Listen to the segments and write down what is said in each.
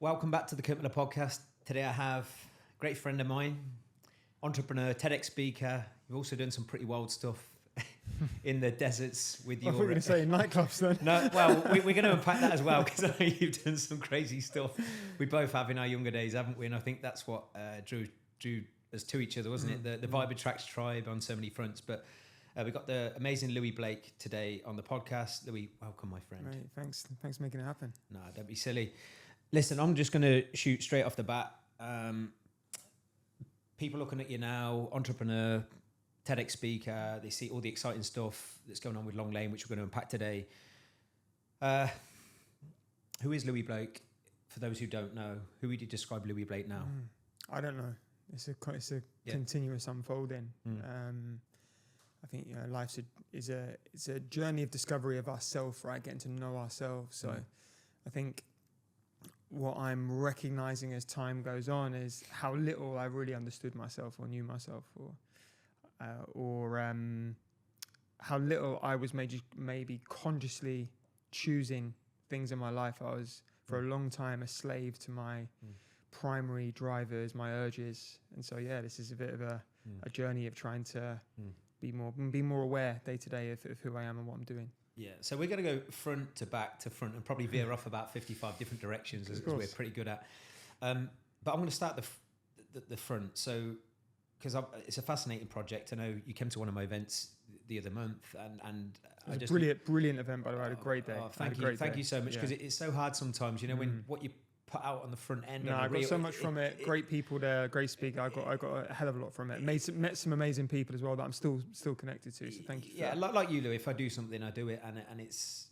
Welcome back to the Kirk Miller Podcast. Today I have a great friend of mine, entrepreneur, TEDx speaker. You've also done some pretty wild stuff in the deserts with your... I thought you were going to say nightclubs then. No, well, we're going to unpack that as well because I know you've done some crazy stuff. We both have in our younger days, haven't we? And I think that's what drew us to each other, wasn't it? The vibe attracts tribe on so many fronts. But we've got the amazing Louie Blake today on the podcast. Louie, welcome, my friend. Right, thanks for making it happen. No, don't be silly. Listen, I'm just going to shoot straight off the bat. People looking at you now, entrepreneur, TEDx speaker, they see all the exciting stuff that's going on with Long Lane, which we're going to unpack today. Who is Louie Blake? For those who don't know, who would you describe Louie Blake now? I don't know. It's a continuous unfolding. I think life is a journey of discovery of ourselves, right? Getting to know ourselves. So I think what I'm recognizing as time goes on is how little I really understood myself or knew myself, or how little I was maybe consciously choosing things in my life. I was for a long time a slave to my primary drivers, my urges, and so this is a bit of a journey of trying to be more aware day to day of who I am and what I'm doing. Yeah, so we're going to go front to back to front and probably veer off about 55 different directions as we're pretty good at. But I'm going to start the front. So, because it's a fascinating project. I know you came to one of my events the other month, and it was a brilliant event, by the way. I had a great day. Thank you so much, because it's so hard sometimes. You know, when what you put out on the front end. No, I got so much from it. Great people there, great speaker. I got a hell of a lot from it. Met some amazing people as well that I'm still connected to. So thank you. Yeah, like you, Lou. If I do something, I do it, and it's.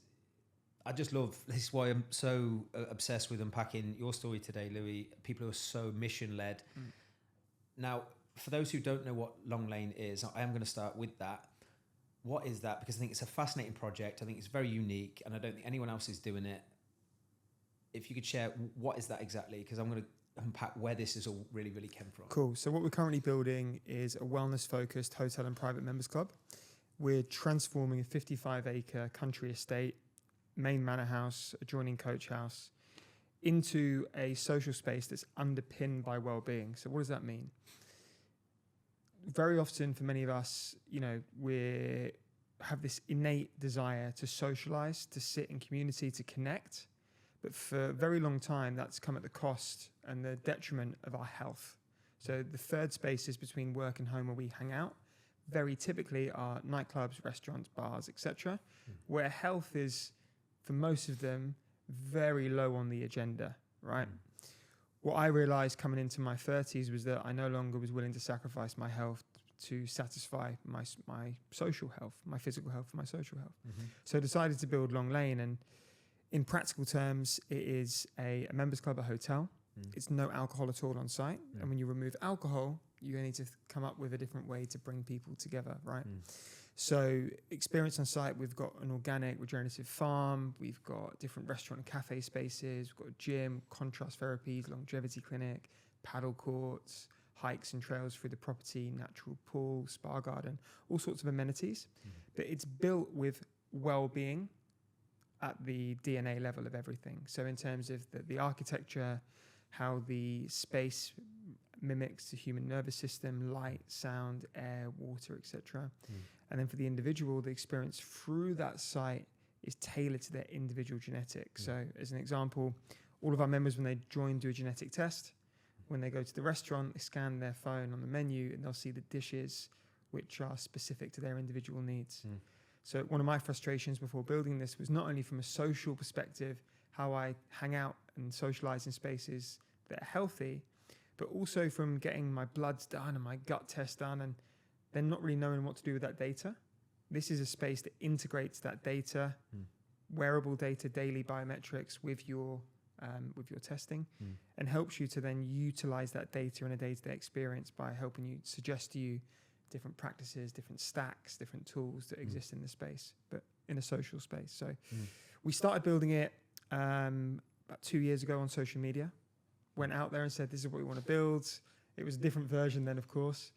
I just love. This is why I'm so obsessed with unpacking your story today, Louie. People who are so mission led. Now, for those who don't know what Long Lane is, I am going to start with that. What is that? Because I think it's a fascinating project. I think it's very unique, and I don't think anyone else is doing it. If you could share, what is that exactly? Because I'm going to unpack where this is all really came from. Cool. So what we're currently building is a wellness-focused hotel and private members club. We're transforming a 55-acre country estate, main manor house, adjoining coach house, into a social space that's underpinned by well-being. So what does that mean? Very often for many of us, we have this innate desire to socialize, to sit in community, to connect. But for a very long time, that's come at the cost and the detriment of our health. So the third spaces between work and home where we hang out very typically are nightclubs, restaurants, bars, etc., where health is, for most of them, very low on the agenda, right? What I realized coming into my 30s was that I no longer was willing to sacrifice my health to satisfy my social health, my physical health, and my social health. So I decided to build Long Lane, and in practical terms, it is a members club, a hotel. It's no alcohol at all on site. And when you remove alcohol, you need to come up with a different way to bring people together, right? So experience on site, we've got an organic regenerative farm. We've got different restaurant and cafe spaces. We've got a gym, contrast therapies, longevity clinic, paddle courts, hikes and trails through the property, natural pool, spa garden, all sorts of amenities. But it's built with well-being at the DNA level of everything. So in terms of the architecture, how the space mimics the human nervous system, light, sound, air, water, etc. And then for the individual, the experience through that site is tailored to their individual genetics. So as an example, all of our members, when they join, do a genetic test. When they go to the restaurant, they scan their phone on the menu and they'll see the dishes which are specific to their individual needs. So one of my frustrations before building this was not only from a social perspective, how I hang out and socialize in spaces that are healthy, but also from getting my bloods done and my gut test done and then not really knowing what to do with that data. This is a space that integrates that data, wearable data, daily biometrics with your testing, and helps you to then utilize that data in a day-to-day experience by helping you suggest to you different practices, different stacks, different tools that exist in the space, but in a social space. So we started building it about 2 years ago on social media, went out there and said, this is what we want to build. It was a different version then, of course.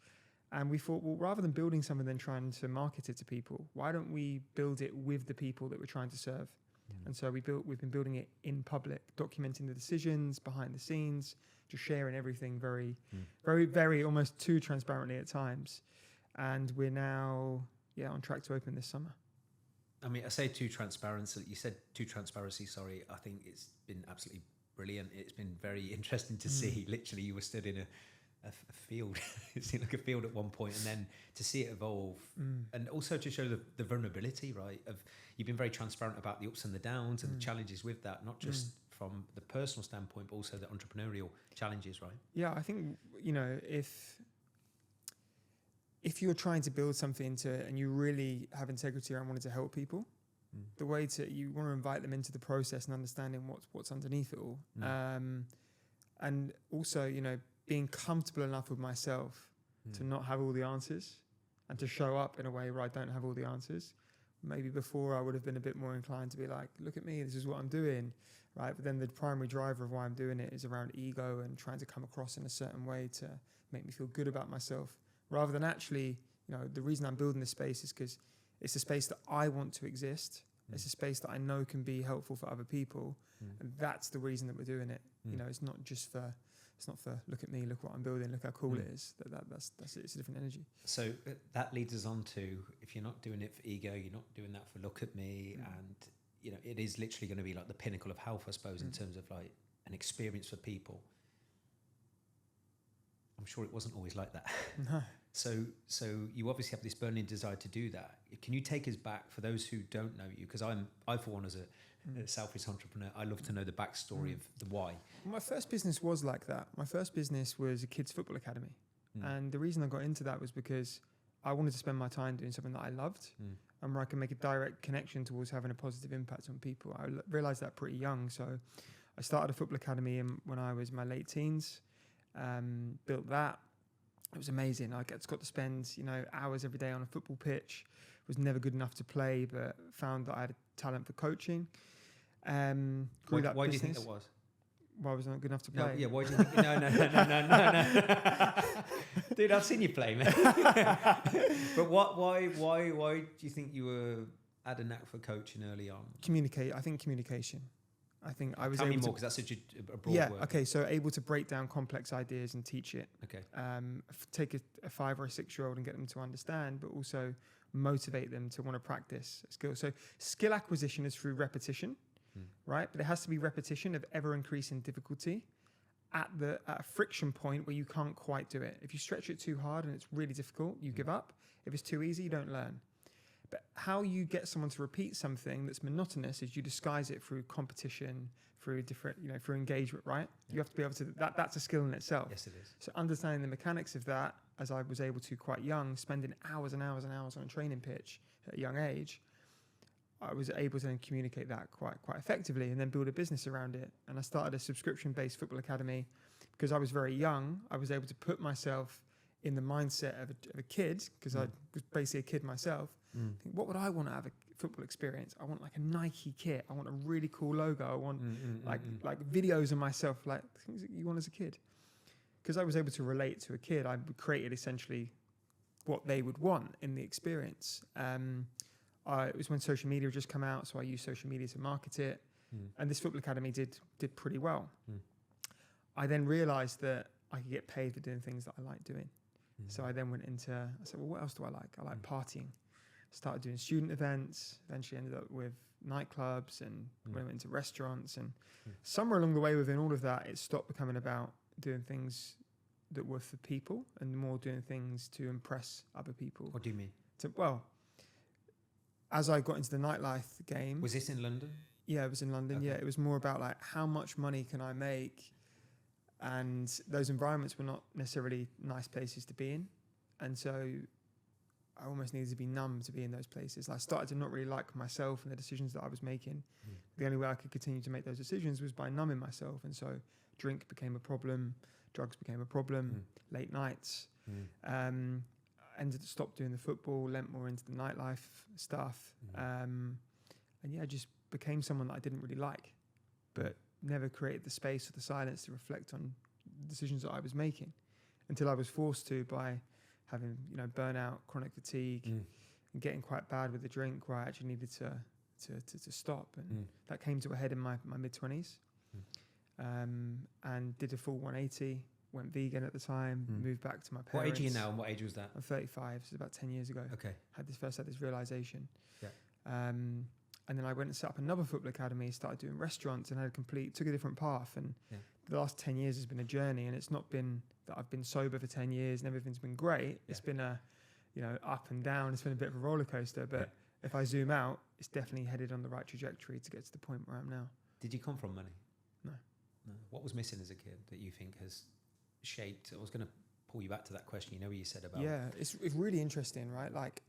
And we thought, well, rather than building something and trying to market it to people, why don't we build it with the people that we're trying to serve? And so we've been building it in public, documenting the decisions behind the scenes, just sharing everything very, very almost too transparently at times. And we're now, on track to open this summer. I mean, I say too transparency. You said too transparency. Sorry, I think it's been absolutely brilliant. It's been very interesting to see. Literally, you were stood in a field. It seemed like a field at one point, and then to see it evolve, and also to show the vulnerability, right? Of you've been very transparent about the ups and the downs and the challenges with that, not just from the personal standpoint, but also the entrepreneurial challenges, right? Yeah, I think if you're trying to build something and you really have integrity around wanting to help people, the way you want to invite them into the process and understanding what's underneath it all, and also being comfortable enough with myself to not have all the answers and to show up in a way where I don't have all the answers. Maybe before I would have been a bit more inclined to be like, look at me, this is what I'm doing, right? But then the primary driver of why I'm doing it is around ego and trying to come across in a certain way to make me feel good about myself, rather than actually, the reason I'm building this space is because it's a space that I want to exist. It's a space that I know can be helpful for other people. And that's the reason that we're doing it. It's not just for, look at me, look what I'm building, look how cool it is. That's it. It's a different energy. So that leads us on to, if you're not doing it for ego, you're not doing that for look at me. And, it is literally going to be like the pinnacle of health, I suppose, in terms of like an experience for people. I'm sure it wasn't always like that. No. So you obviously have this burning desire to do that. Can you take us back for those who don't know you? Because I, for one, as a selfish entrepreneur, I love to know the backstory of the why. My first business was like that. My first business was a kids' football academy. And the reason I got into that was because I wanted to spend my time doing something that I loved and where I can make a direct connection towards having a positive impact on people. I realized that pretty young. So I started a football academy when I was in my late teens, built that. It was amazing. I got to spend, hours every day on a football pitch. Was never good enough to play, but found that I had a talent for coaching. Why do you think that was? Why was I not good enough to play? No, yeah, why do you think? No. Dude, I've seen you play, man. But why do you think you had a knack for coaching early on? I think communication. I think I was Tell able me more, to... because that's such a broad word. Okay, so able to break down complex ideas and teach it. Okay. Take a 5 or a 6-year-old and get them to understand, but also motivate them to want to practice a skill. So skill acquisition is through repetition, right? But it has to be repetition of ever-increasing difficulty at a friction point where you can't quite do it. If you stretch it too hard and it's really difficult, you give up. If it's too easy, you don't learn. But how you get someone to repeat something that's monotonous is you disguise it through competition, through different, through engagement, right? Yeah. You have to be able to, that's a skill in itself. Yes, it is. So understanding the mechanics of that, as I was able to quite young, spending hours and hours and hours on a training pitch at a young age, I was able to then communicate that quite effectively and then build a business around it. And I started a subscription-based football academy because I was very young. I was able to put myself in the mindset of a kid, because I was basically a kid myself. Think, what would I want to have a football experience? I want like a Nike kit. I want a really cool logo. I want like videos of myself, like things that you want as a kid. Because I was able to relate to a kid, I created essentially what they would want in the experience. It was when social media had just come out, so I used social media to market it. And this football academy did pretty well. I then realized that I could get paid for doing things that I like doing. So I then went into, I said, well, what else do I like? I like partying. Started doing student events, eventually ended up with nightclubs and went into restaurants. And somewhere along the way within all of that, it stopped becoming about doing things that were for people and more doing things to impress other people. What do you mean? As I got into the nightlife game... Was this in London? Yeah, it was in London. Okay. Yeah, it was more about like how much money can I make? And those environments were not necessarily nice places to be in. And so I almost needed to be numb to be in those places. I started to not really like myself and the decisions that I was making. The only way I could continue to make those decisions was by numbing myself. And so drink became a problem, drugs became a problem, late nights. Ended to stop doing the football, lent more into the nightlife stuff. And yeah, just became someone that I didn't really like, but never created the space or the silence to reflect on decisions that I was making until I was forced to by having, burnout, chronic fatigue, and getting quite bad with the drink, where I actually needed to to stop. And that came to a head in my mid-20s. And did a full 180, went vegan at the time, moved back to my parents. What age are you now and what age was that? I'm 35, so about 10 years ago. Okay. Had this realization. Yeah. And then I went and set up another football academy, started doing restaurants, and took a different path. And the last 10 years has been a journey, and it's not been that I've been sober for 10 years and everything's been great. It's been up and down. It's been a bit of a roller coaster, but if I zoom out, it's definitely headed on the right trajectory to get to the point where I'm now. Did you come from money? No. What was missing as a kid that you think has shaped? I was going to pull you back to that question. You know what you said about... Yeah, it's really interesting, right? Like,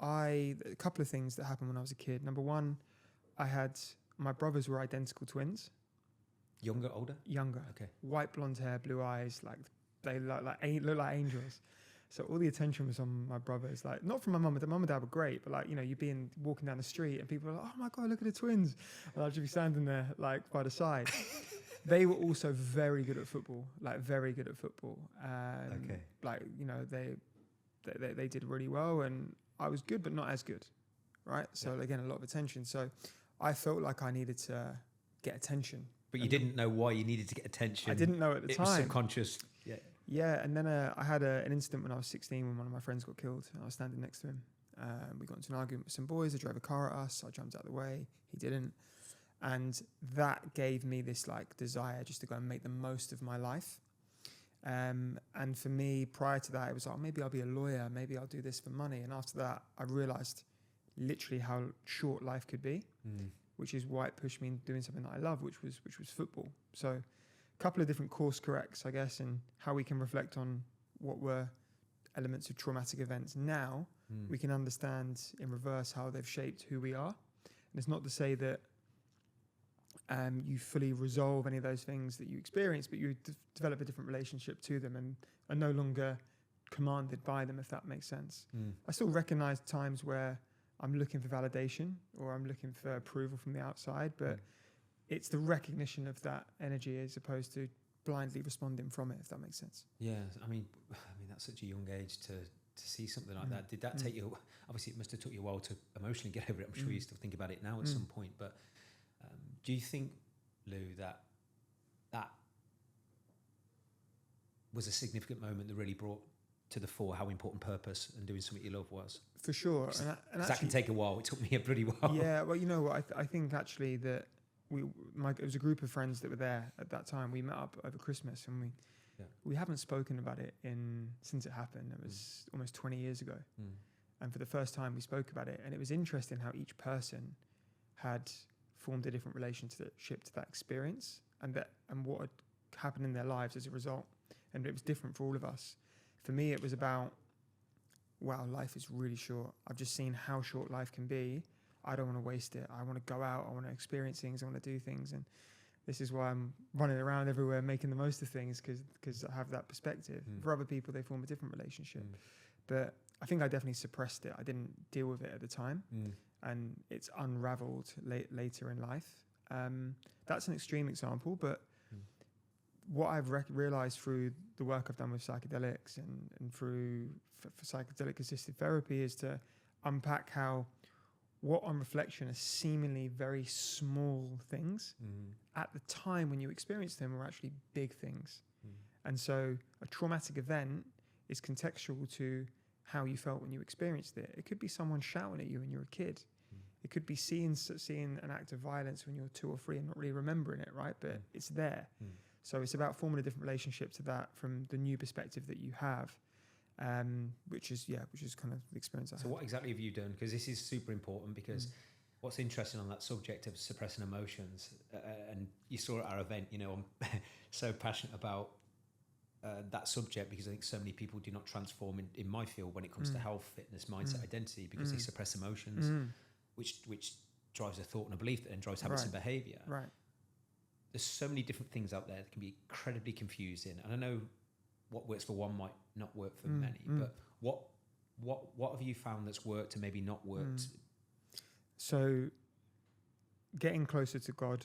a couple of things that happened when I was a kid. Number one, my brothers were identical twins. Younger, older? Younger. Okay. White blonde hair, blue eyes, like they look like angels. So all the attention was on my brothers, like not from my mum. The mum and dad were great, but like, you'd walking down the street and people were like, oh my God, look at the twins. And I'd just be standing there like by the side. They were also very good at football, like very good at football. Okay. Like, they did really well, and I was good, but not as good. Right. So again, a lot of attention. So I felt like I needed to get attention. But you didn't know why you needed to get attention. I didn't know at the time. It was subconscious. Yeah. Yeah, and then I had an incident when I was 16 when one of my friends got killed. I was standing next to him. We got into an argument with some boys. They drove a car at us. I jumped out of the way. He didn't. And that gave me this like desire just to go and make the most of my life. And for me, prior to that, it was like, maybe I'll be a lawyer. Maybe I'll do this for money. And after that, I realized literally how short life could be, which is why it pushed me into doing something that I love, which was football. So couple of different course corrects, I guess, and how we can reflect on what were elements of traumatic events. Now we can understand in reverse how they've shaped who we are. And it's not to say that you fully resolve any of those things that you experience, but you develop a different relationship to them and are no longer commanded by them, if that makes sense. I still recognize times where I'm looking for validation or I'm looking for approval from the outside, but it's the recognition of that energy as opposed to blindly responding from it, if that makes sense. Yeah, I mean that's such a young age to see something like that. Did that take you? Obviously, it must have took you a while to emotionally get over it. I'm sure you still think about it now at some point. But do you think, Lou, that was a significant moment that really brought to the fore how important purpose and doing something you love was? For sure. And that can take a while. It took me a pretty while. Yeah, well, you know what? I think actually that it was a group of friends that were there at that time. We met up over Christmas, and we haven't spoken about it since it happened. It was almost 20 years ago. And for the first time we spoke about it, and it was interesting how each person had formed a different relationship to that experience and what had happened in their lives as a result. And it was different for all of us. For me, it was about, wow, life is really short. I've just seen how short life can be. I don't want to waste it. I want to go out. I want to experience things. I want to do things. And this is why I'm running around everywhere making the most of things, because I have that perspective. For other people, they form a different relationship. But I think I definitely suppressed it. I didn't deal with it at the time. And it's unraveled later in life. That's an extreme example, but what I've realized through the work I've done with psychedelics and through for psychedelic assisted therapy is to unpack how what on reflection are seemingly very small things at the time when you experience them are actually big things. And so a traumatic event is contextual to how you felt when you experienced it. It could be someone shouting at you when you're a kid. It could be seeing an act of violence when you're 2 or 3 and not really remembering it, right? But it's there. So it's about forming a different relationship to that from the new perspective that you have, which is kind of the experience I had. So what exactly have you done? Because this is super important, because what's interesting on that subject of suppressing emotions, and you saw at our event, I'm so passionate about that subject because I think so many people do not transform in my field when it comes to health, fitness, mindset, identity, because they suppress emotions, which drives a thought and a belief that then drives habits and behavior. Right. There's so many different things out there that can be incredibly confusing. And I know what works for one might not work for many, but what have you found that's worked and maybe not worked? So getting closer to God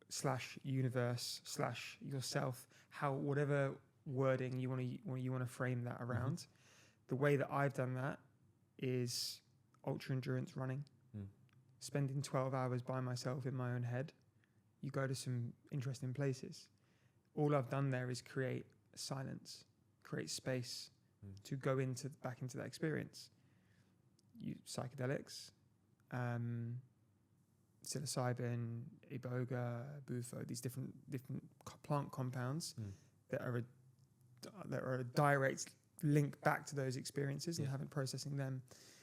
/ universe / yourself, whatever wording you want to frame that around. The way that I've done that is ultra endurance running. spending 12 hours by myself in my own head, you go to some interesting places. All I've done there is create silence, create space to go back into that experience. Psychedelics, psilocybin, iboga, bufo, these different plant compounds that are a direct link back to those experiences and having processing them.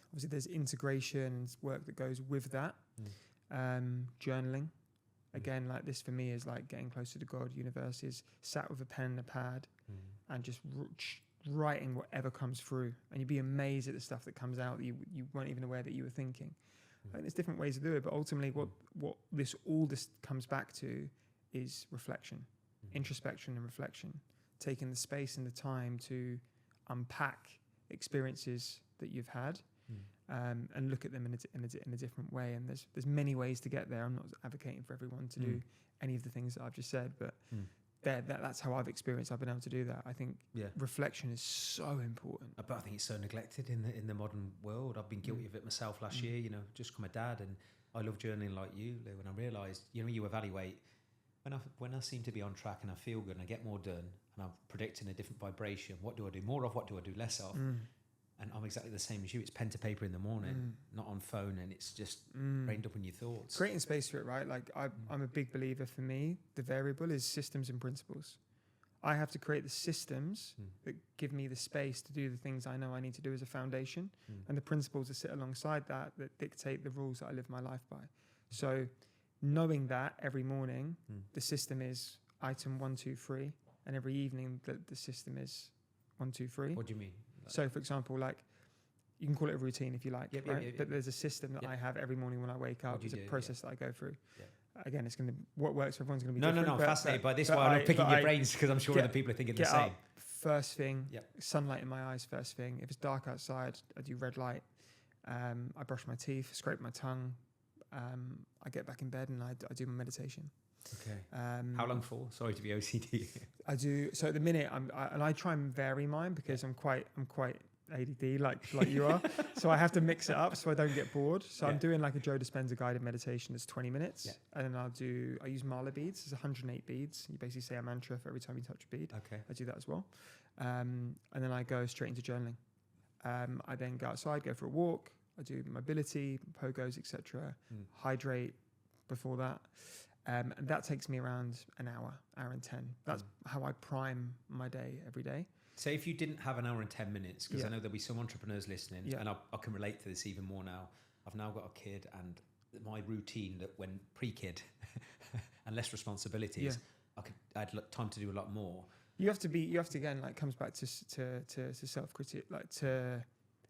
Obviously, there's integration and work that goes with that. Journaling, again, like this for me is like getting closer to God. Universe is sat with a pen and a pad and just writing whatever comes through, and you'd be amazed at the stuff that comes out that you weren't even aware that you were thinking. And there's different ways to do it, but ultimately what this comes back to is reflection, introspection and reflection, taking the space and the time to unpack experiences that you've had and look at them in a different way. And there's many ways to get there. I'm not advocating for everyone to do any of the things that I've just said, but that's how I've experienced. I've been able to do that. I think reflection is so important. But I think it's so neglected in the modern world. I've been guilty of it myself last year. You know, just become a dad, and I love journaling like you, Lou. And I realised, you evaluate when I seem to be on track and I feel good and I get more done, and I'm predicting a different vibration. What do I do more of? What do I do less of? And I'm exactly the same as you. It's pen to paper in the morning, not on phone, and it's just brained up in your thoughts. Creating space for it, right? Like I'm a big believer. For me, the variable is systems and principles. I have to create the systems that give me the space to do the things I know I need to do as a foundation, and the principles that sit alongside that dictate the rules that I live my life by. So knowing that every morning, the system is item 1, 2, 3, and every evening the system is 1, 2, 3. What do you mean? So, for example, like you can call it a routine if you like, right? But there's a system that I have every morning when I wake up. It's a process that I go through. Again, what works for everyone's going to be different. No, I'm fascinated by this. Why I'm picking your brains, because I'm sure other people are thinking the same. Up first thing, sunlight in my eyes first thing. If it's dark outside, I do red light. I brush my teeth, scrape my tongue. I get back in bed and I do my meditation. Okay. How long for? Sorry to be OCD. I do. So at the minute, I try and vary mine because I'm quite ADD like you are. So I have to mix it up so I don't get bored. So I'm doing like a Joe Dispenza guided meditation that's 20 minutes, and then I use mala beads. It's 108 beads. You basically say a mantra for every time you touch a bead. Okay. I do that as well, and then I go straight into journaling. I then go outside, go for a walk. I do mobility, pogos, etc. Hydrate before that. And that takes me around an hour and 10. That's how I prime my day every day. So if you didn't have an hour and 10 minutes, because I know there'll be some entrepreneurs listening, and I can relate to this even more now. I've now got a kid, and my routine that when pre-kid and less responsibilities, I had time to do a lot more. You have to again, like, comes back to self-critique, like to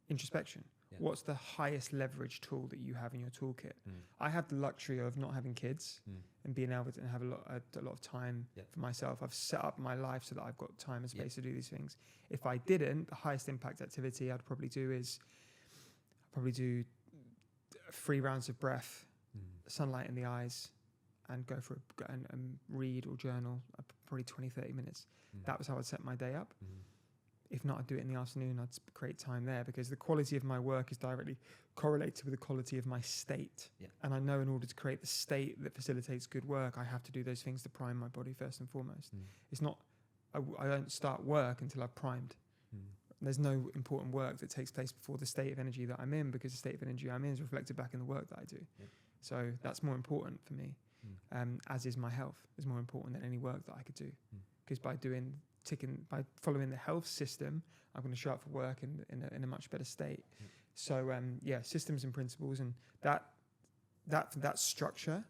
introspection. Yeah. What's the highest leverage tool that you have in your toolkit? I have the luxury of not having kids and being able to have a lot of time for myself. I've set up my life so that I've got time and space to do these things. If I didn't, the highest impact activity I'd probably do 3 rounds of breath, sunlight in the eyes, and go for and read or journal probably 20-30 minutes. That was how I'd set my day up. If not, I'd do it in the afternoon. I'd create time there because the quality of my work is directly correlated with the quality of my state. And I know in order to create the state that facilitates good work, I have to do those things to prime my body first and foremost. It's not, I don't start work until I've primed. There's no important work that takes place before the state of energy that I'm in, because the state of energy I'm in is reflected back in the work that I do. So that's more important for me, as is my health. Is more important than any work that I could do. Because by following the health system, I'm going to show up for work in a much better state. So systems and principles, and that structure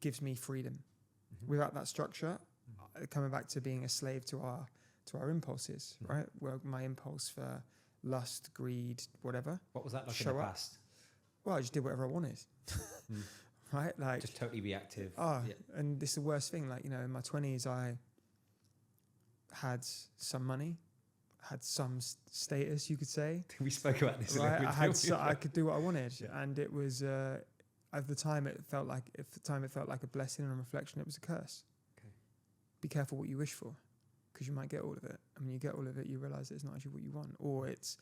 gives me freedom. Without that structure, coming back to being a slave to our impulses, right? Well, my impulse for lust, greed, whatever. What was that like in the past? Well, I just did whatever I wanted. Right? Like just totally reactive. And this is the worst thing. Like, in my 20s, I had some money, had some status, you could say. We spoke about this. Right? I could do what I wanted, and it was at the time it felt like a blessing, and on reflection, it was a curse. Okay. Be careful what you wish for, because you might get all of it. And when you get all of it, you realise it's not actually what you want, or it's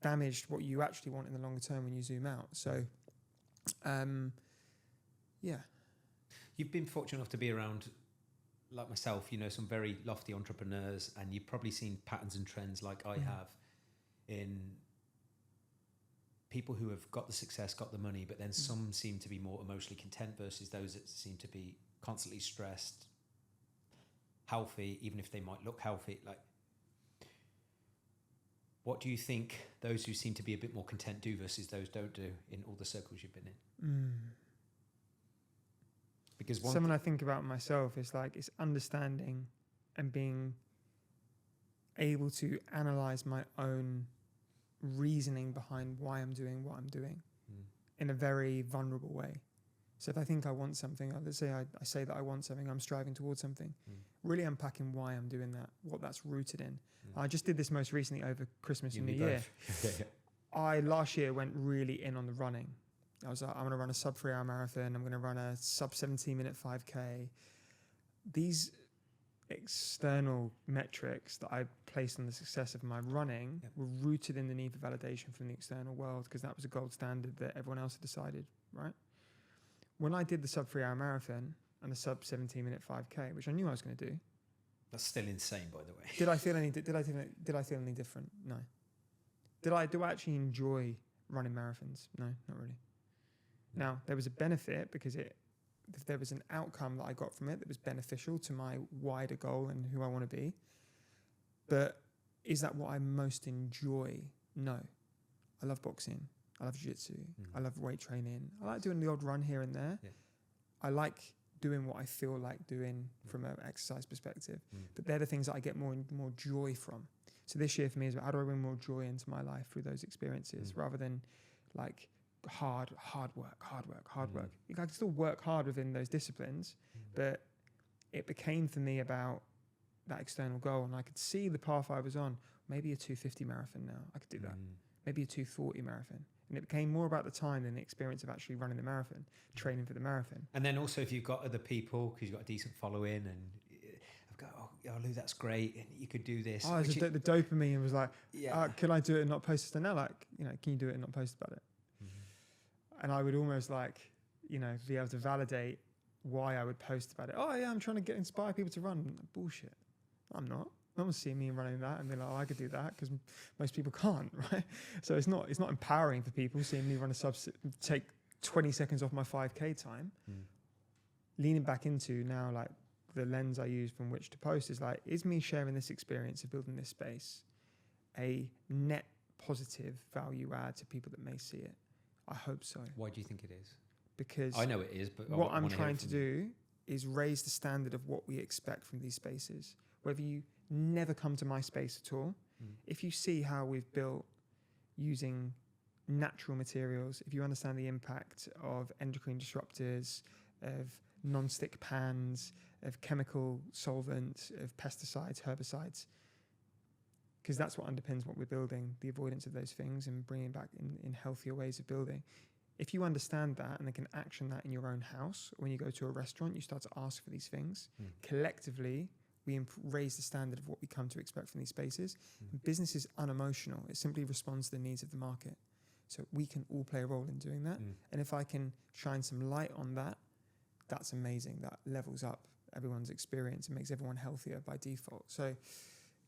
damaged what you actually want in the longer term when you zoom out. So Yeah. You've been fortunate enough to be around, like myself, some very lofty entrepreneurs, and you've probably seen patterns and trends like I have in people who have got the success, got the money, but then some seem to be more emotionally content versus those that seem to be constantly stressed, healthy, even if they might look healthy. Like, what do you think those who seem to be a bit more content do versus those don't do in all the circles you've been in? Because something I think about myself is like, it's understanding and being able to analyze my own reasoning behind why I'm doing what I'm doing in a very vulnerable way. So if I think I want something, let's say I say that I want something, I'm striving towards something, really unpacking why I'm doing that, what that's rooted in. I just did this most recently over Christmas and New Year. I last year went really in on the running. I was like, I'm going to run a sub 3 hour marathon. I'm going to run a sub 17-minute 5K. These external metrics that I placed on the success of my running were rooted in the need for validation from the external world, because that was a gold standard that everyone else had decided, right? When I did the sub 3 hour marathon and the sub 17-minute 5K, which I knew I was going to do. That's still insane, by the way. Did I feel any different? No. Do I actually enjoy running marathons? No, not really. Now, there was a benefit because if there was an outcome that I got from it that was beneficial to my wider goal and who I want to be. But is that what I most enjoy? No. I love boxing. I love jiu-jitsu. I love weight training. I like doing the odd run here and there. I like doing what I feel like doing from an exercise perspective. But they're the things that I get more joy from. So this year for me is about how do I bring more joy into my life through those experiences rather than like hard work. I can still work hard within those disciplines, but it became for me about that external goal, and I could see the path I was on. Maybe a 250 marathon now, I could do that. Maybe a 240 marathon. And it became more about the time than the experience of actually running the marathon, training for the marathon. And then also if you've got other people, because you've got a decent following, and I've got, Lou, that's great, and you could do this. The dopamine was like, can I do it and not post it? And now, like, can you do it and not post about it? And I would almost like, be able to validate why I would post about it. Oh yeah, I'm trying to inspire people to run. Bullshit. I'm not. No one's seeing me running that and be like, I could do that, because most people can't, right? So it's not empowering for people seeing me run take 20 seconds off my 5K time. Leaning back into now, like, the lens I use from which to post is like, is me sharing this experience of building this space a net positive value add to people that may see it? I hope so. Why do you think it is? Because I know it is, but what I'm trying to do is raise the standard of what we expect from these spaces. Whether you never come to my space at all, if you see how we've built using natural materials, if you understand the impact of endocrine disruptors, of non-stick pans, of chemical solvents, of pesticides, herbicides, because that's what underpins what we're building, the avoidance of those things and bringing back in healthier ways of building. If you understand that and then can action that in your own house, or when you go to a restaurant, you start to ask for these things. Collectively, we raise the standard of what we come to expect from these spaces. Business is unemotional. It simply responds to the needs of the market. So we can all play a role in doing that. And if I can shine some light on that, that's amazing. That levels up everyone's experience and makes everyone healthier by default. So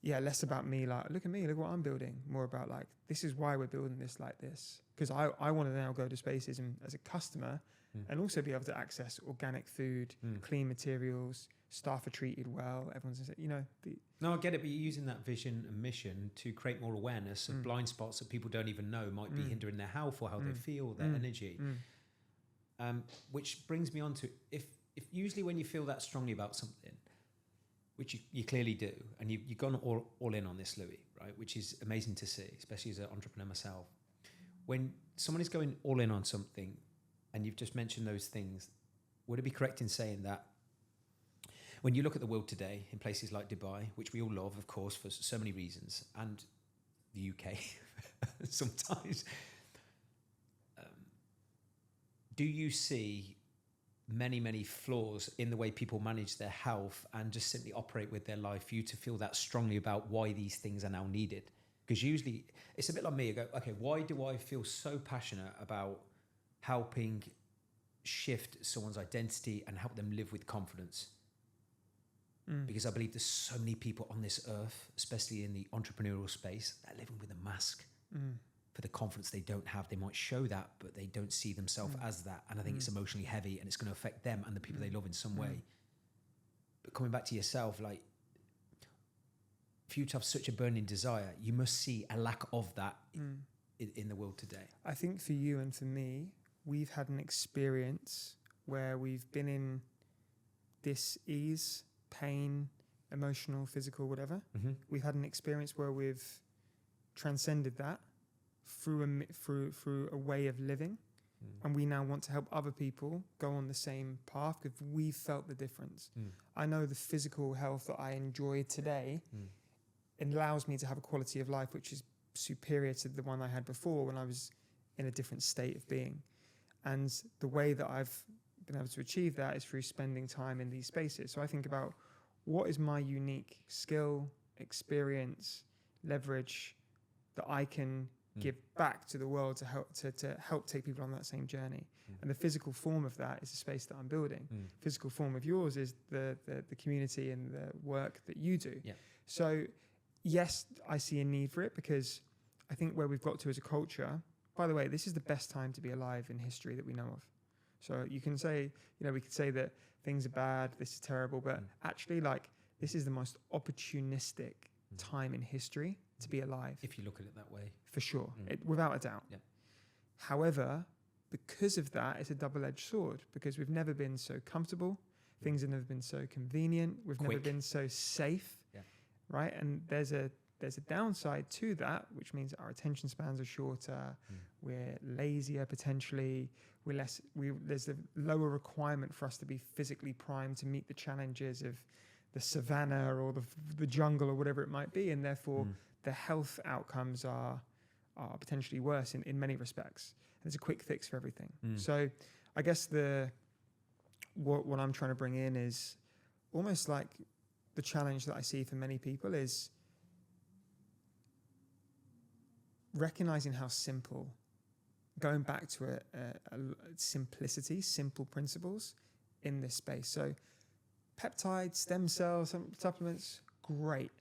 yeah, less about me, like, look at me, look what I'm building. More about like, this is why we're building this like this. Because I want to now go to spaces and as a customer and also be able to access organic food, clean materials, staff are treated well, everyone's, No, I get it, but you're using that vision and mission to create more awareness of blind spots that people don't even know might be hindering their health or how they feel, their energy. Which brings me on to, if usually when you feel that strongly about something, which you clearly do, and you've gone all in on this, Louie, right? Which is amazing to see, especially as an entrepreneur myself. When someone is going all in on something, and you've just mentioned those things, would it be correct in saying that when you look at the world today, in places like Dubai, which we all love, of course, for so many reasons, and the UK sometimes, do you see many flaws in the way people manage their health and just simply operate with their life for you to feel that strongly about why these things are now needed? Because usually it's a bit like me. I go, okay, why do I feel so passionate about helping shift someone's identity and help them live with confidence. Because I believe there's so many people on this earth, especially in the entrepreneurial space, that are living with a mask for the confidence they don't have. They might show that, but they don't see themselves as that. And I think it's emotionally heavy, and it's going to affect them and the people they love in some way. But coming back to yourself, like, for you to have such a burning desire, you must see a lack of that in the world today. I think for you and for me, we've had an experience where we've been in dis-ease, pain, emotional, physical, whatever. We've had an experience where we've transcended that through a way of living, and we now want to help other people go on the same path because we felt the difference. I know the physical health that I enjoy today allows me to have a quality of life which is superior to the one I had before when I was in a different state of being. And the way that I've been able to achieve that is through spending time in these spaces. So I think about, what is my unique skill, experience, leverage that I can give back to the world to help take people on that same journey. And the physical form of that is the space that I'm building. Physical form of yours is the community and the work that you do. So yes, I see a need for it, because I think where we've got to as a culture, by the way, this is the best time to be alive in history that we know of. So you can say, we could say that things are bad, this is terrible, but actually, like, this is the most opportunistic time in history to be alive. If you look at it that way. For sure, without a doubt. However, because of that, it's a double-edged sword, because we've never been so comfortable, things have never been so convenient, we've never been so safe, right? And there's a downside to that, which means our attention spans are shorter, we're lazier potentially, there's a lower requirement for us to be physically primed to meet the challenges of the savannah or the jungle or whatever it might be, and therefore the health outcomes are potentially worse in many respects. There's a quick fix for everything. So I guess what I'm trying to bring in is almost like the challenge that I see for many people is recognizing how simple, going back to a simplicity, simple principles in this space. So peptides, stem cells, supplements, great.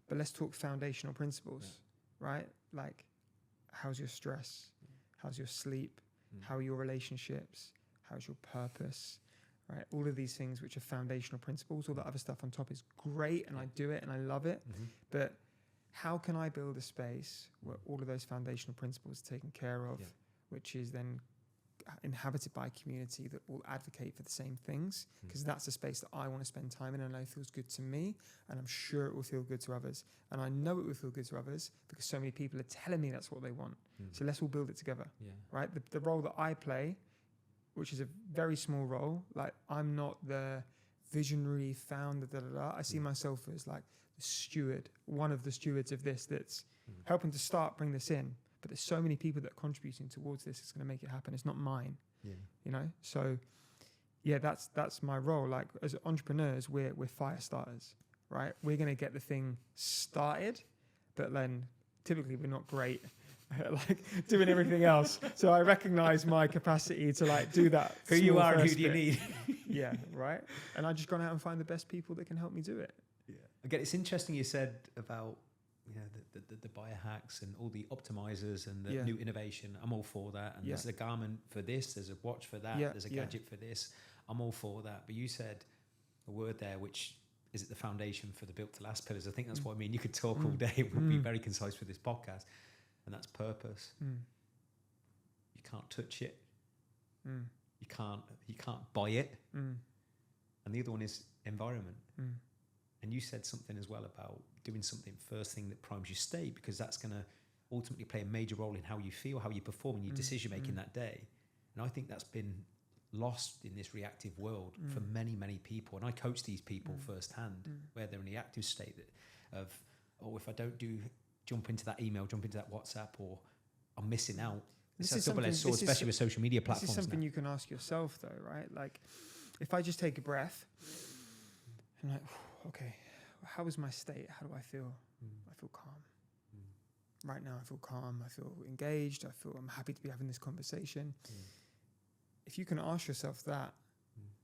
But let's talk foundational principles, right? Like, how's your stress? How's your sleep? How are your relationships? How's your purpose? Right? All of these things which are foundational principles. All the other stuff on top is great, and I do it and I love it. But how can I build a space where all of those foundational principles are taken care of, which is then inhabited by a community that will advocate for the same things? Because that's a space that I want to spend time in, and I know feels good to me, and I'm sure it will feel good to others. And I know it will feel good to others because so many people are telling me that's what they want. So let's all build it together, right? The role that I play, which is a very small role, like, I'm not the visionary founder, I see myself as like the steward, one of the stewards of this that's helping to bring this in. But there's so many people that are contributing towards this. It's going to make it happen. It's not mine, So, that's my role. Like, as entrepreneurs, we're fire starters, right? We're going to get the thing started, but then typically we're not great at like doing everything else. So I recognize my capacity to like do that. Who you are and who do you need? Right. And I just gone out and find the best people that can help me do it. Again, it's interesting you said about the biohacks and all the optimizers and the new innovation. I'm all for that. And there's a garment for this, there's a watch for that, there's a gadget for this. I'm all for that. But you said a word there, which is it the foundation for the built to last pillars. I think that's what I mean. You could talk all day. We'll be very concise with this podcast. And that's purpose. You can't touch it. You can't buy it. And the other one is environment. And you said something as well about doing something first thing that primes your state, because that's going to ultimately play a major role in how you feel, how you perform, and your decision making that day. And I think that's been lost in this reactive world for many, many people. And I coach these people firsthand, where they're in the active state of, if I don't jump into that email, jump into that WhatsApp, or I'm missing out. It's a double-edged sword, especially with social media platforms. This is something now. You can ask yourself, though, right? Like, if I just take a breath, I'm like, okay, how is my state? How do I feel? I feel calm. right now I feel calm, I feel engaged, I'm happy to be having this conversation. If you can ask yourself that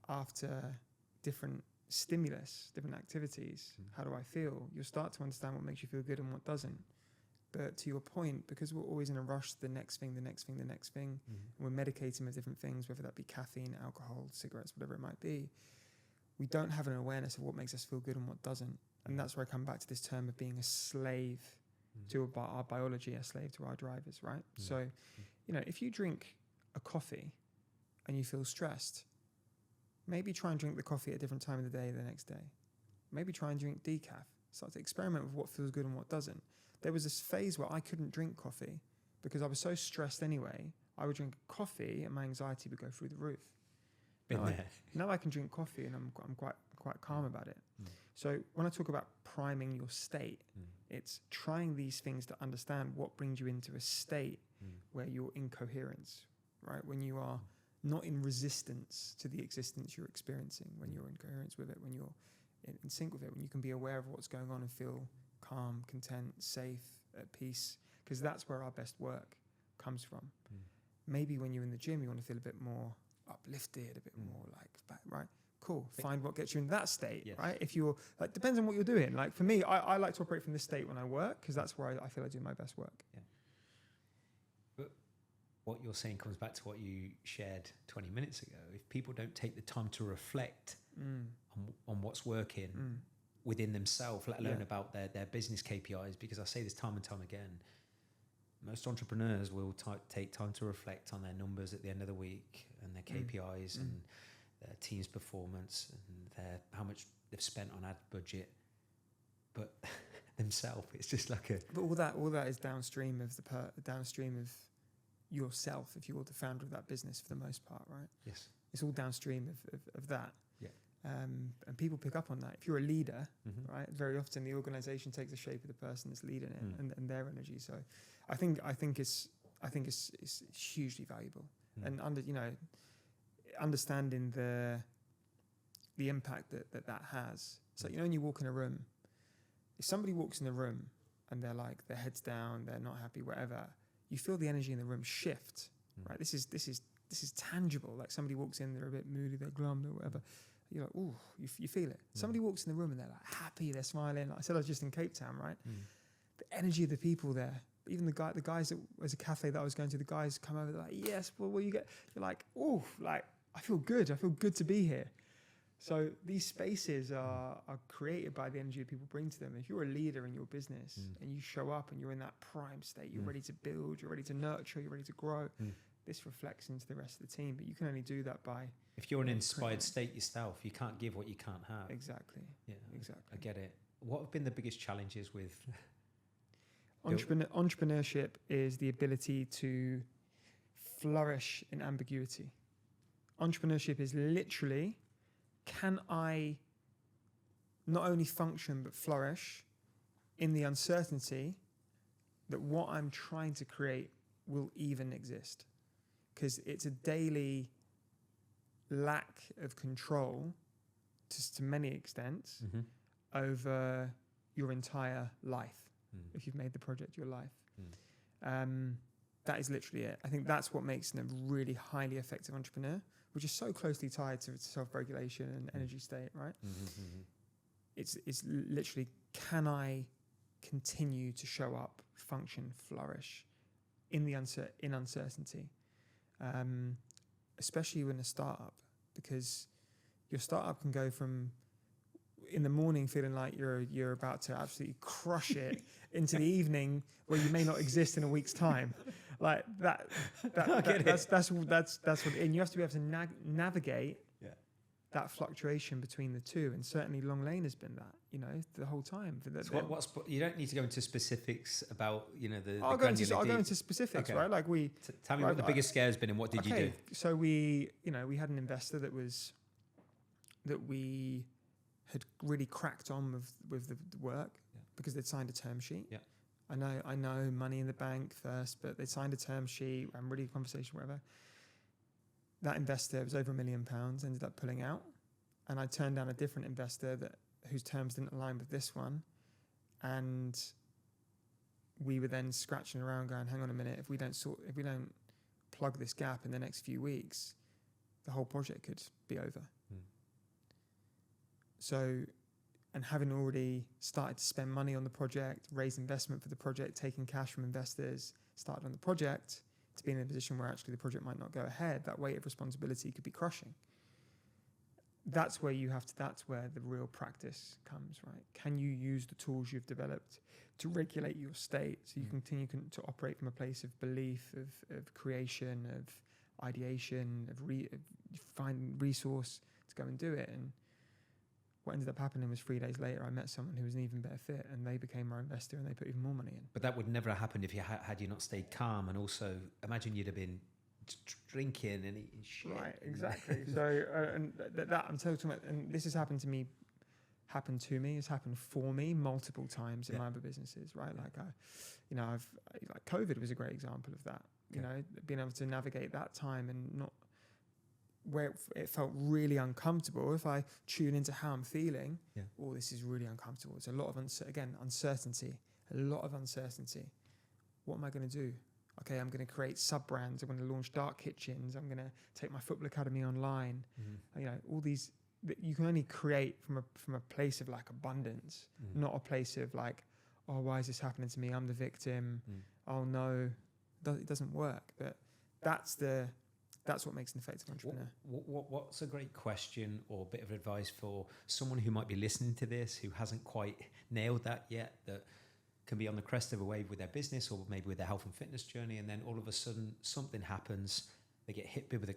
after different stimulus, different activities, how do I feel? You'll start to understand what makes you feel good and what doesn't. But to your point, because we're always in a rush, the next thing, and we're medicating with different things, whether that be caffeine, alcohol, cigarettes, whatever it might be, we don't have an awareness of what makes us feel good and what doesn't. And that's where I come back to this term of being a slave to our biology, a slave to our drivers, right? So, if you drink a coffee and you feel stressed, maybe try and drink the coffee at a different time of the day the next day. Maybe try and drink decaf. Start to experiment with what feels good and what doesn't. There was this phase where I couldn't drink coffee because I was so stressed anyway. I would drink coffee and my anxiety would go through the roof. Now I can drink coffee and I'm quite calm about it. So when I talk about priming your state, it's trying these things to understand what brings you into a state where you're in coherence, right? When you are not in resistance to the existence you're experiencing, when you're in coherence with it, when you're in sync with it, when you can be aware of what's going on and feel calm, content, safe, at peace, because that's where our best work comes from. Maybe when you're in the gym, you want to feel a bit more uplifted, a bit more like, right? Cool. Find what gets you in that state, right? If you're, like, depends on what you're doing. Like for me, I like to operate from this state when I work because that's where I feel I do my best work. Yeah. But what you're saying comes back to what you shared 20 minutes ago. If people don't take the time to reflect on what's working within themselves, let alone about their business KPIs, because I say this time and time again, most entrepreneurs will take time to reflect on their numbers at the end of the week and their KPIs and their team's performance and how much they've spent on ad budget, but themselves, it's just like a. But all that is downstream of downstream of yourself. If you're the founder of that business, for the most part, right? Yes, it's all downstream of that. Yeah. And people pick up on that. If you're a leader, right, very often the organization takes the shape of the person that's leading it and their energy. So, I think it's hugely valuable. And understanding the impact that has. So when you walk in a room, if somebody walks in the room and they're like their head's down, they're not happy, whatever, you feel the energy in the room shift. Right? This is tangible. Like somebody walks in, they're a bit moody, they're glum, or whatever. You're like, ooh, you feel it. Somebody walks in the room and they're like happy, they're smiling. Like I said, I was just in Cape Town, right? The energy of the people there. Even the guys that was a cafe that I was going to, the guys come over, they're like, yes, well, what you get? You're like, ooh, like I feel good. I feel good to be here. So these spaces are created by the energy that people bring to them. If you're a leader in your business and you show up and you're in that prime state, you're ready to build, you're ready to nurture, you're ready to grow. This reflects into the rest of the team, but you can only do that by. If you're an inspired state yourself, you can't give what you can't have. Exactly. Yeah, exactly. I get it. What have been the biggest challenges with entrepreneurship? Is the ability to flourish in ambiguity. Entrepreneurship is literally, can I not only function but flourish in the uncertainty that what I'm trying to create will even exist? Because it's a daily lack of control to many extents over your entire life. If you've made the project your life. That is literally it. I think that's what makes them a really highly effective entrepreneur, which is so closely tied to self-regulation and energy state, right? It's literally, can I continue to show up, function, flourish in uncertainty? Especially when a startup, because your startup can go from in the morning feeling like you're about to absolutely crush it into the evening where you may not exist in a week's time. Like that's what, and you have to be able to navigate that fluctuation between the two. And certainly Long Lane has been that, the whole time. So you don't need to go into specifics about, I'll go into specifics, right? Like tell me what the biggest scare has been and what did you do? So we had an investor that we had really cracked on with the work because they'd signed a term sheet. Yeah. I know money in the bank first, but they signed a term sheet and really conversation, whatever. That investor was over £1 million, ended up pulling out. And I turned down a different investor whose terms didn't align with this one. And we were then scratching around going, hang on a minute, if we don't plug this gap in the next few weeks, the whole project could be over. So, and having already started to spend money on the project, raise investment for the project, taking cash from investors, started on the project, to be in a position where actually the project might not go ahead, that weight of responsibility could be crushing. That's where that's where the real practice comes, right? Can you use the tools you've developed to regulate your state so you continue to operate from a place of belief, of creation, of ideation, of finding resource to go and do it? And what ended up happening was 3 days later, I met someone who was an even better fit, and they became our investor, and they put even more money in. But that would never have happened if you had you not stayed calm, and also imagine you'd have been drinking and eating shit. Right, exactly. So, and that I'm talking about, and this has happened to me. It's happened for me multiple times in my other businesses, right? Like, like COVID was a great example of that. You know, being able to navigate that time and not where it felt really uncomfortable. If I tune into how I'm feeling, this is really uncomfortable. It's a lot of uncertainty, a lot of uncertainty. What am I going to do? Okay, I'm going to create sub-brands. I'm going to launch dark kitchens. I'm going to take my football academy online. You know, all these that you can only create from a place of like abundance, not a place of like, oh, why is this happening to me? I'm the victim. Oh no, it doesn't work. But that's what makes an effective entrepreneur. What's a great question or bit of advice for someone who might be listening to this who hasn't quite nailed that yet, that can be on the crest of a wave with their business or maybe with their health and fitness journey, and then all of a sudden something happens, they get hit with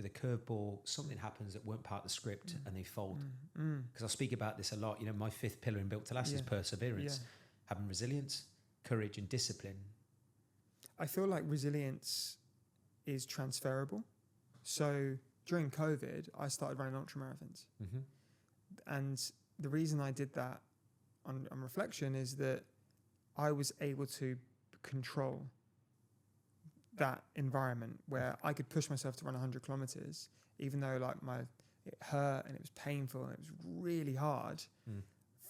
a curveball, something happens that weren't part of the script, and they fold. Because I speak about this a lot. You know, my 5th pillar in Built to Last is perseverance, having resilience, courage, and discipline. I feel like resilience is transferable. So during COVID, I started running ultramarathons. And the reason I did that on reflection is that I was able to control that environment where I could push myself to run 100 kilometers, even though like it hurt and it was painful and it was really hard.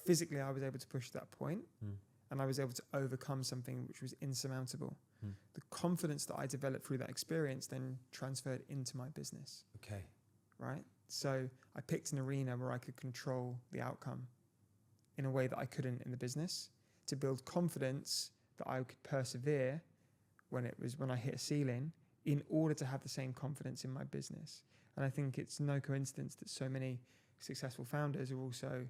Physically, I was able to push that point, and I was able to overcome something which was insurmountable. The confidence that I developed through that experience then transferred into my business. Okay. Right? So I picked an arena where I could control the outcome in a way that I couldn't in the business, to build confidence that I could persevere when I hit a ceiling, in order to have the same confidence in my business. And I think it's no coincidence that so many successful founders are also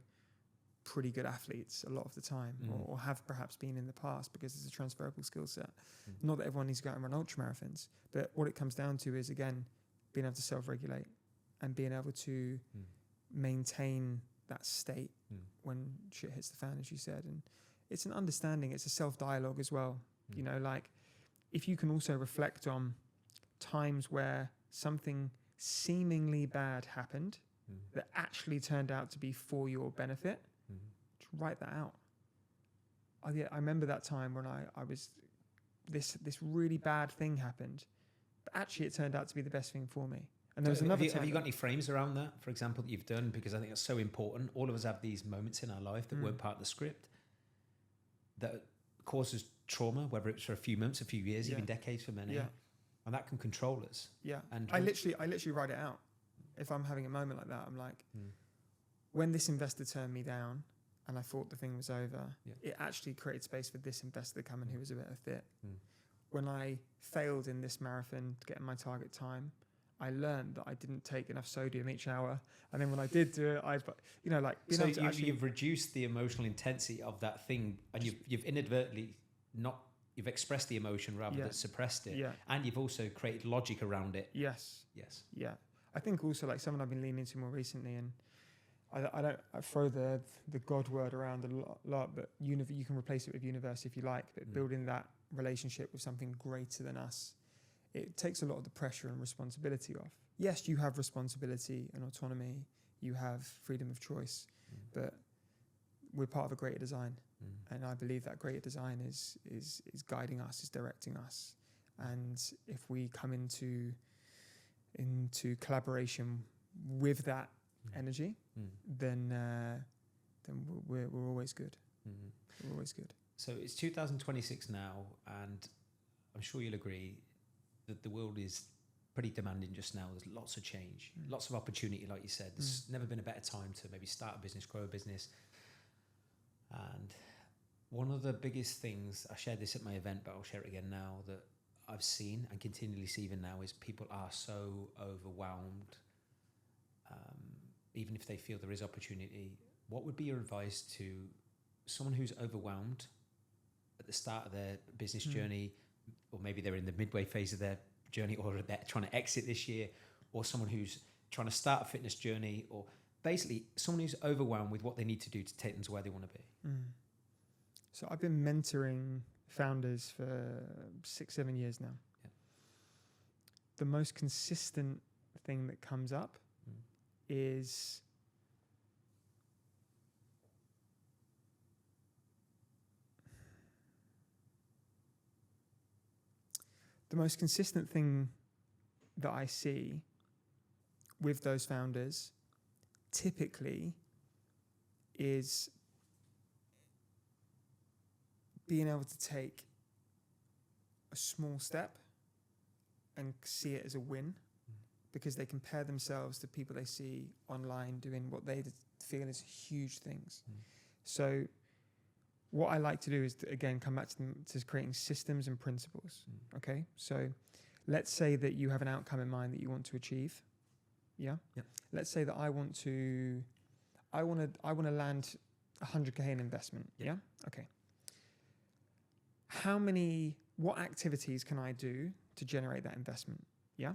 pretty good athletes a lot of the time, or have perhaps been in the past, because it's a transferable skill set. Not that everyone needs to go out and run ultramarathons, but what it comes down to is, again, being able to self-regulate and being able to maintain that state when shit hits the fan, as you said. And it's an understanding, it's a self-dialogue as well. You know, like, if you can also reflect on times where something seemingly bad happened that actually turned out to be for your benefit, just write that out. I remember that time when I was, this really bad thing happened, but actually it turned out to be the best thing for me. And there was another time. Have you got any frames around that, for example, that you've done? Because I think it's so important. All of us have these moments in our life that weren't part of the script, that causes trauma, whether it's for a few months, a few years, even decades for many. And that can control us. And I literally write it out. If I'm having a moment like that, I'm like, when this investor turned me down and I thought the thing was over, it actually created space for this investor to come in who was a better fit. When I failed in this marathon to get in my target time, I learned that I didn't take enough sodium each hour. And then when I did do it, you've reduced the emotional intensity of that thing, and you've inadvertently you've expressed the emotion rather than suppressed it. And you've also created logic around it. Yes. I think also, like, something I've been leaning into more recently, and I throw the God word around a lot, but you can replace it with universe if you like, but building that relationship with something greater than us, it takes a lot of the pressure and responsibility off. Yes, you have responsibility and autonomy, you have freedom of choice, but we're part of a greater design. And I believe that greater design is guiding us, is directing us. And if we come into collaboration with that energy, then we're always good. We're always good. So it's 2026 now, and I'm sure you'll agree that the world is pretty demanding just now. There's lots of change, lots of opportunity, like you said. There's never been a better time to maybe start a business, grow a business. And one of the biggest things, I shared this at my event, but I'll share it again now, that I've seen and continually see even now is people are so overwhelmed. Even if they feel there is opportunity, what would be your advice to someone who's overwhelmed at the start of their business journey, or maybe they're in the midway phase of their journey, or they're trying to exit this year, or someone who's trying to start a fitness journey, or basically someone who's overwhelmed with what they need to do to take them to where they want to be? So I've been mentoring founders for 6-7 years now. Yeah. The most consistent thing that comes up is the most consistent thing that I see with those founders typically is being able to take a small step and see it as a win, because they compare themselves to people they see online doing what they feel is huge things. So what I like to do is, again, come back to creating systems and principles. Okay, so let's say that you have an outcome in mind that you want to achieve. Yeah. Yep. Let's say that I want to land 100K in investment. Yep. Yeah. Okay. What activities can I do to generate that investment? Yeah.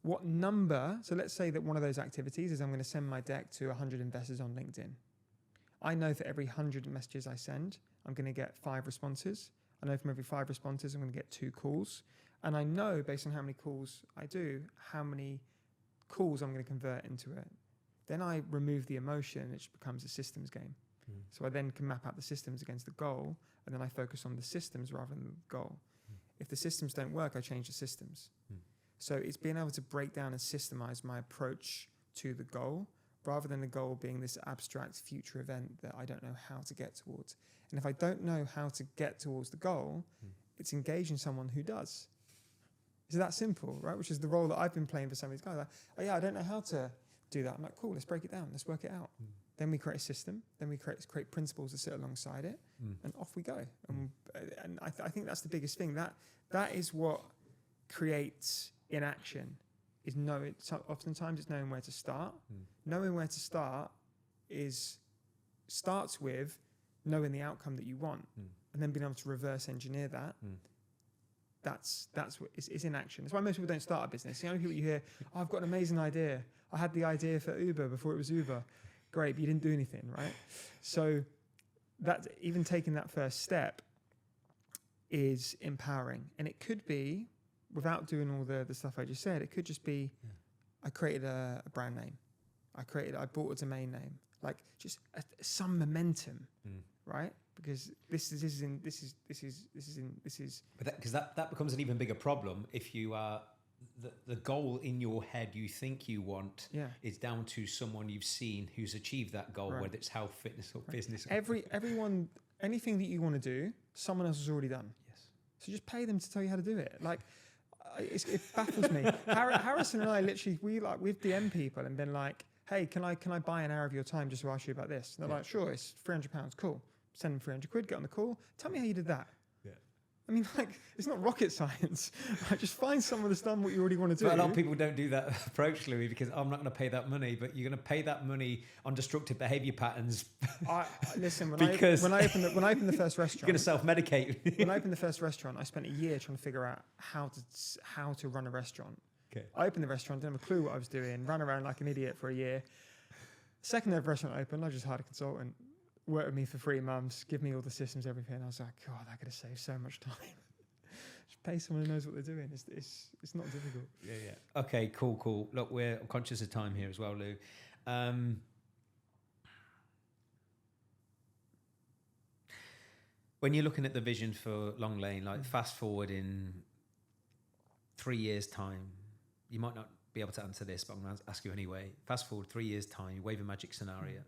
What number? So let's say that one of those activities is I'm going to send my deck to 100 investors on LinkedIn. I know for every 100 messages I send, I'm going to get 5 responses. I know from every 5 responses, I'm going to get 2 calls. And I know, based on how many calls I do, how many calls I'm going to convert into it. Then I remove the emotion, which becomes a systems game. So I then can map out the systems against the goal, and then I focus on the systems rather than the goal. If the systems don't work, I change the systems. So it's being able to break down and systemize my approach to the goal, rather than the goal being this abstract future event that I don't know how to get towards. And if I don't know how to get towards the goal, it's engaging someone who does. It's that simple, right? Which is the role that I've been playing for some of these guys. Like, oh yeah, I don't know how to do that. I'm like, cool, let's break it down. Let's work it out. Then we create a system. Then we create principles that sit alongside it, and off we go. And I think that's the biggest thing. That is what creates inaction. Is knowing. Oftentimes, it's knowing where to start. Knowing where to start starts with knowing the outcome that you want, and then being able to reverse engineer that. That's what is in action. That's why most people don't start a business. The only people you hear, oh, I've got an amazing idea. I had the idea for Uber before it was Uber. Great, but you didn't do anything, right? So that even taking that first step is empowering. And it could be, without doing all the stuff I just said, it could just be, I created a brand name. I bought a domain name. Like just some momentum, right? Because this is. But because that becomes an even bigger problem if you are the goal in your head you think you want is down to someone you've seen who's achieved that goal, whether it's health, fitness, or business. Everyone, anything that you want to do, someone else has already done. Yes. So just pay them to tell you how to do it. Like, it baffles me. Harrison and I literally we've DM'd people and been like, hey, can I buy an hour of your time just to ask you about this? And they're like, sure, it's £300. Cool. Send them 300 quid, get on the call. Tell me how you did that. Yeah. I mean, like, it's not rocket science. Like, just find someone that's done what you already want to do. But a lot of people don't do that approach, Louie, because I'm not going to pay that money, but you're going to pay that money on destructive behaviour patterns. Listen, when I opened the first restaurant, you're going to self-medicate. When I opened the first restaurant, I spent a year trying to figure out how to run a restaurant. Okay. I opened the restaurant, didn't have a clue what I was doing, ran around like an idiot for a year. Second ever restaurant opened, I just hired a consultant. Work with me for 3 months, give me all the systems, everything. I was like, God, that could have saved so much time. Just pay someone who knows what they're doing. It's not difficult. Yeah. Okay, cool. Look, I'm conscious of time here as well, Lou. When you're looking at the vision for Long Lane, like fast forward in 3 years' time, you might not be able to answer this, but I'm going to ask you anyway. Fast forward 3 years' time, you wave a magic scenario.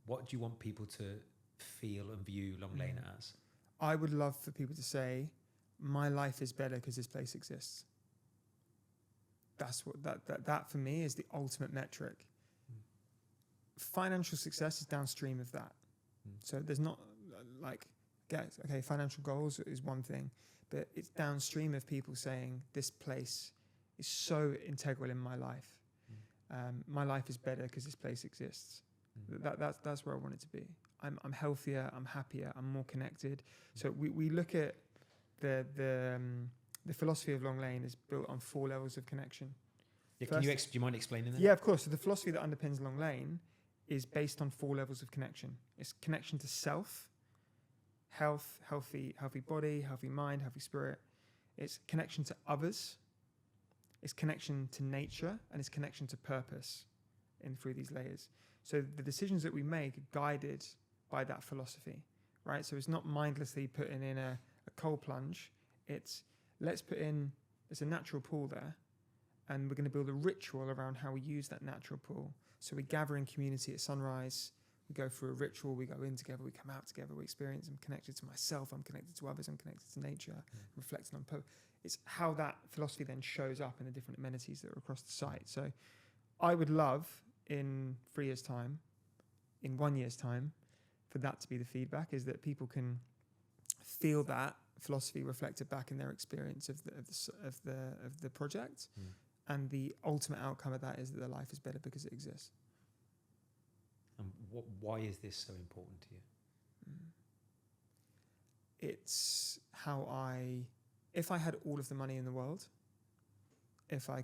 What do you want people to feel and view Long Lane as? I would love for people to say, my life is better because this place exists. That's what that for me is the ultimate metric. Financial success is downstream of that. So there's not financial goals is one thing, but it's downstream of people saying this place is so integral in my life. My life is better because this place exists. That's where I want it to be. I'm healthier, I'm happier, I'm more connected. So we look at the philosophy of Long Lane is built on 4 levels of connection. Yeah, do you mind explaining that? Yeah, of course. So the philosophy that underpins Long Lane is based on 4 levels of connection. It's connection to self, health, healthy body, healthy mind, healthy spirit. It's connection to others. It's connection to nature, and it's connection to purpose through these layers. So the decisions that we make are guided by that philosophy, right? So it's not mindlessly putting in a cold plunge. It's there's a natural pool there, and we're going to build a ritual around how we use that natural pool. So we gather in community at sunrise. We go through a ritual. We go in together. We come out together. We experience. I'm connected to myself. I'm connected to others. I'm connected to nature. Reflecting on purpose. It's how that philosophy then shows up in the different amenities that are across the site. So I would love in 3 years' time, in 1 year's time, for that to be the feedback, is that people can feel that philosophy reflected back in their experience of the project, and the ultimate outcome of that is that their life is better because it exists. And why is this so important to you? It's how if I had all of the money in the world, if I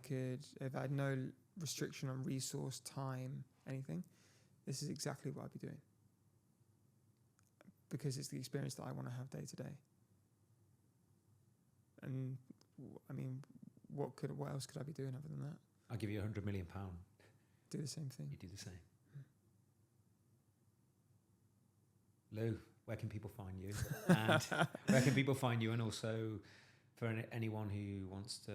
had no restriction on resource, time, anything, this is exactly what I'd be doing. Because it's the experience that I want to have day to day. And I mean, what else could I be doing other than that? I'll give you £100 million. Do the same thing. You do the same. Lou, where can people find you? And where can people find you? And also for anyone who wants to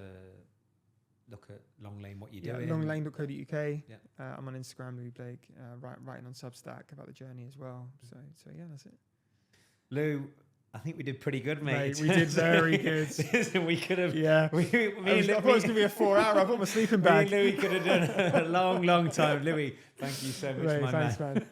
look at Long Lane, what you're doing. longlane.co.uk. Yeah. I'm on Instagram, Louie Blake, writing on Substack about the journey as well. So yeah, that's it. Lou, I think we did pretty good, mate. We did very good. We could have. Yeah. I thought it was going to be a 4 hour. I bought my sleeping bag. Me and Louie could have done a long, long time. Louie, thank you so much, my thanks, man.